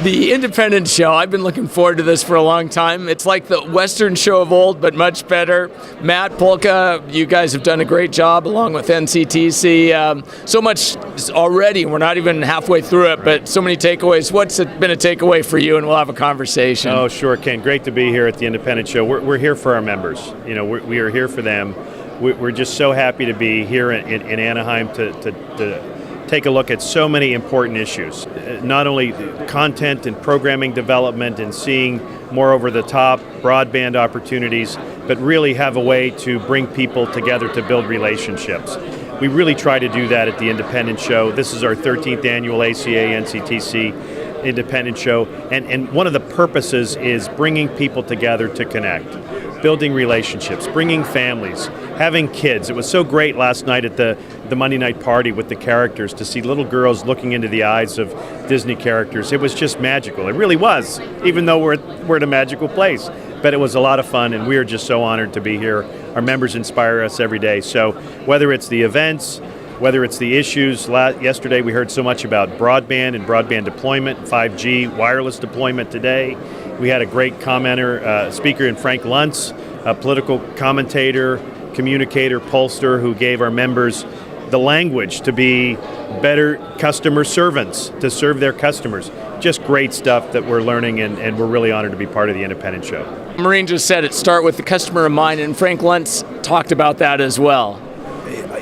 The Independent Show, I've been looking forward to this for a long time. It's like the Western show of old, but much better. Matt, Polka, you guys have done a great job along with NCTC. So much already, we're not even halfway through it, but so many takeaways. What's been a takeaway for you? And we'll have a conversation. Oh, sure, Ken. Great to be here at the Independent Show. We're here for our members. You know, we are here for them. We're just so happy to be here in Anaheim to take a look at so many important issues, not only content and programming development and seeing more over-the-top broadband opportunities, but really have a way to bring people together to build relationships. We really try to do that at the Independent Show. This is our 13th annual ACA NCTC Independent Show, and one of the purposes is bringing people together to connect, building relationships, bringing families, having kids. It was so great last night at the Monday night party with the characters to see little girls looking into the eyes of Disney characters. It was just magical. It really was, even though we're at a magical place. But it was a lot of fun, and we are just so honored to be here. Our members inspire us every day. So whether it's the events, whether it's the issues, yesterday we heard so much about broadband and broadband deployment, 5G, wireless deployment today. We had a great speaker in Frank Luntz, a political commentator, communicator, pollster, who gave our members the language to be better customer servants, to serve their customers. Just great stuff that we're learning, and we're really honored to be part of the Independent Show. Maureen just said it, start with the customer in mind, and Frank Luntz talked about that as well.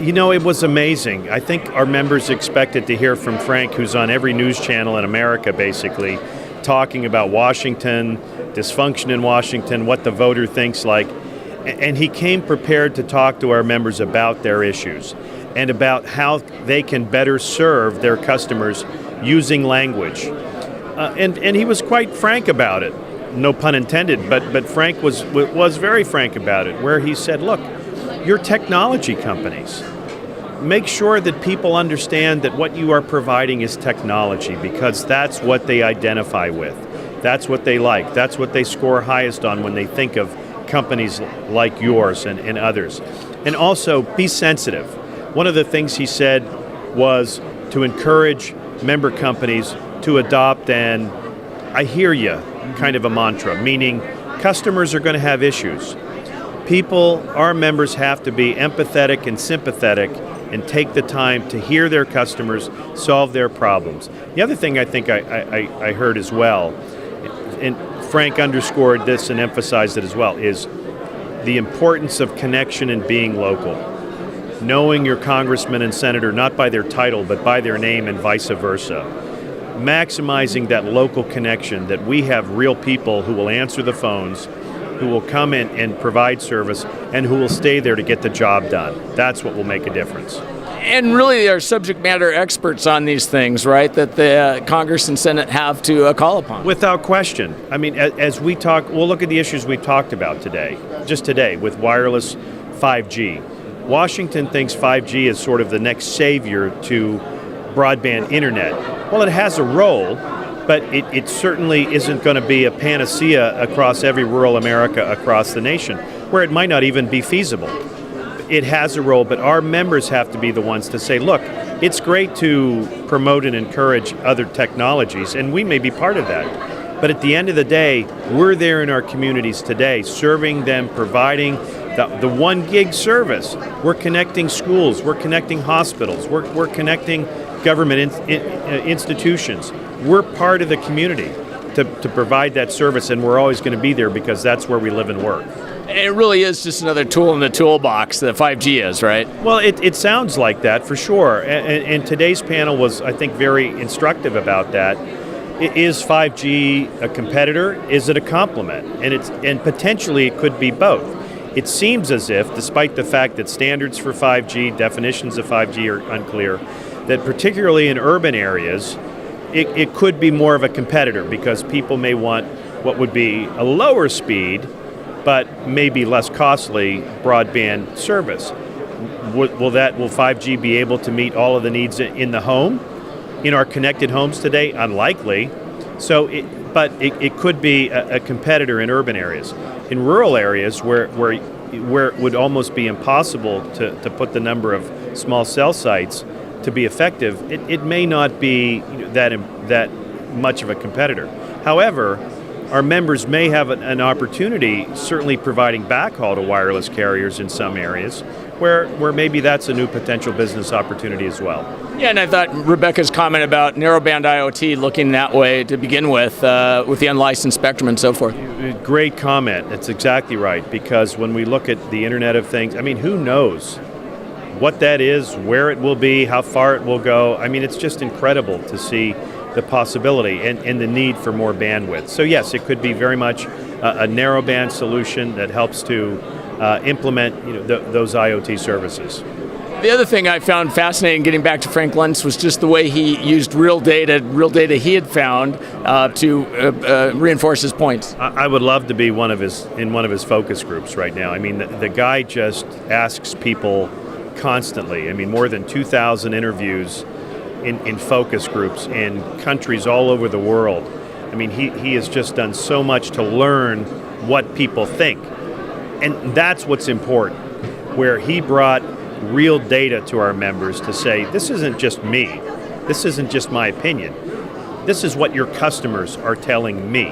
You know, it was amazing. I think our members expected to hear from Frank, who's on every news channel in America, basically, talking about Washington, dysfunction in Washington, what the voter thinks like. And he came prepared to talk to our members about their issues and about how they can better serve their customers using language. And he was quite frank about it, no pun intended, but Frank was very frank about it, where he said, look, you're technology companies. Make sure that people understand that what you are providing is technology, because that's what they identify with. That's what they like. That's what they score highest on when they think of companies like yours and others. And also, be sensitive. One of the things he said was to encourage member companies to adopt an I hear you kind of a mantra, meaning customers are going to have issues. Our members have to be empathetic and sympathetic and take the time to hear their customers, solve their problems. The other thing I think I heard as well, and Frank underscored this and emphasized it as well, is the importance of connection and being local. Knowing your congressman and senator not by their title but by their name and vice versa. Maximizing that local connection, that we have real people who will answer the phones, who will come in and provide service, and who will stay there to get the job done. That's what will make a difference. And really, they are subject matter experts on these things, right, that the Congress and Senate have to call upon. Without question. I mean, as we talk, we'll look at the issues we've talked about today, just today, with wireless 5G. Washington thinks 5G is sort of the next savior to broadband internet. Well, it has a role, but it certainly isn't going to be a panacea across every rural America across the nation, where it might not even be feasible. It has a role, but our members have to be the ones to say, look, it's great to promote and encourage other technologies, and we may be part of that. But at the end of the day, we're there in our communities today, serving them, providing the 1 gig service. We're connecting schools, we're connecting hospitals, we're connecting government institutions. We're part of the community to provide that service, and we're always going to be there because that's where we live and work. It really is just another tool in the toolbox that 5G is, right? Well, it sounds like that for sure. And today's panel was, I think, very instructive about that. Is 5G a competitor? Is it a complement? And potentially it could be both. It seems as if, despite the fact that standards for 5G, definitions of 5G are unclear, that particularly in urban areas, it could be more of a competitor because people may want what would be a lower speed but maybe less costly broadband service. Will 5G be able to meet all of the needs in the home? In our connected homes today, unlikely. But it could be a competitor in urban areas. In rural areas where it would almost be impossible to put the number of small cell sites to be effective, it may not be that much of a competitor. However, our members may have an opportunity, certainly providing backhaul to wireless carriers in some areas, where maybe that's a new potential business opportunity as well. Yeah, and I thought Rebecca's comment about narrowband IoT looking that way to begin with the unlicensed spectrum and so forth. Great comment. That's exactly right, because when we look at the Internet of Things, I mean, who knows what that is, where it will be, how far it will go. I mean, it's just incredible to see the possibility and the need for more bandwidth. So yes, it could be very much a narrowband solution that helps to implement those IoT services. The other thing I found fascinating, getting back to Frank Luntz, was just the way he used real data he had found to reinforce his points. I would love to be in one of his focus groups right now. I mean, the guy just asks people constantly. I mean, more than 2,000 interviews in focus groups in countries all over the world. I mean, he has just done so much to learn what people think. And that's what's important, where he brought real data to our members to say, this isn't just me, this isn't just my opinion, this is what your customers are telling me.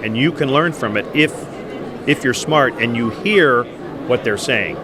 And you can learn from it if you're smart and you hear what they're saying.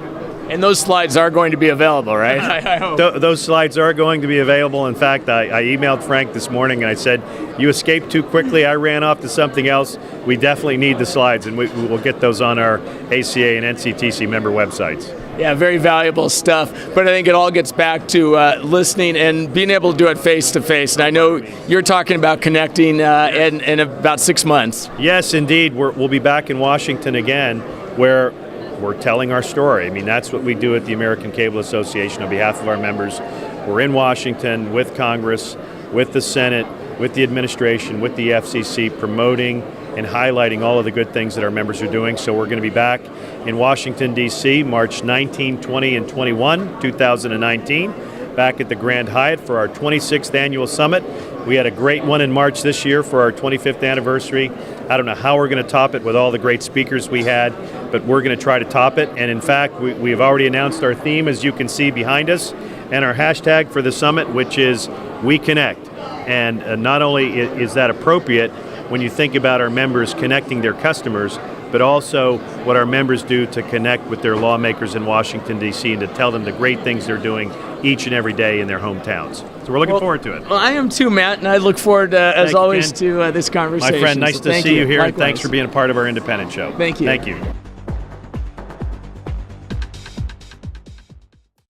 And those slides are going to be available, right? I hope. Those slides are going to be available. In fact, I emailed Frank this morning and I said, you escaped too quickly, I ran off to something else. We definitely need the slides, and we will get those on our ACA and NCTC member websites. Yeah, very valuable stuff. But I think it all gets back to listening and being able to do it face-to-face. And I know you're talking about connecting in about 6 months. Yes, indeed. We'll be back in Washington again, where we're telling our story. I mean, that's what we do at the American Cable Association on behalf of our members. We're in Washington with Congress, with the Senate, with the administration, with the FCC, promoting and highlighting all of the good things that our members are doing. So we're going to be back in Washington, D.C., March 19, 20, and 21, 2019, back at the Grand Hyatt for our 26th annual summit. We had a great one in March this year for our 25th anniversary. I don't know how we're going to top it with all the great speakers we had, but we're going to try to top it. And in fact, we have already announced our theme, as you can see behind us, and our hashtag for the summit, which is We Connect. And not only is that appropriate when you think about our members connecting their customers, but also what our members do to connect with their lawmakers in Washington, D.C., and to tell them the great things they're doing each and every day in their hometowns. So we're looking forward to it. Well, I am too, Matt, and I look forward, as always, to this conversation. My friend, nice to see you here, Likewise. and thanks for being a part of our independent show. Thank you. Thank you.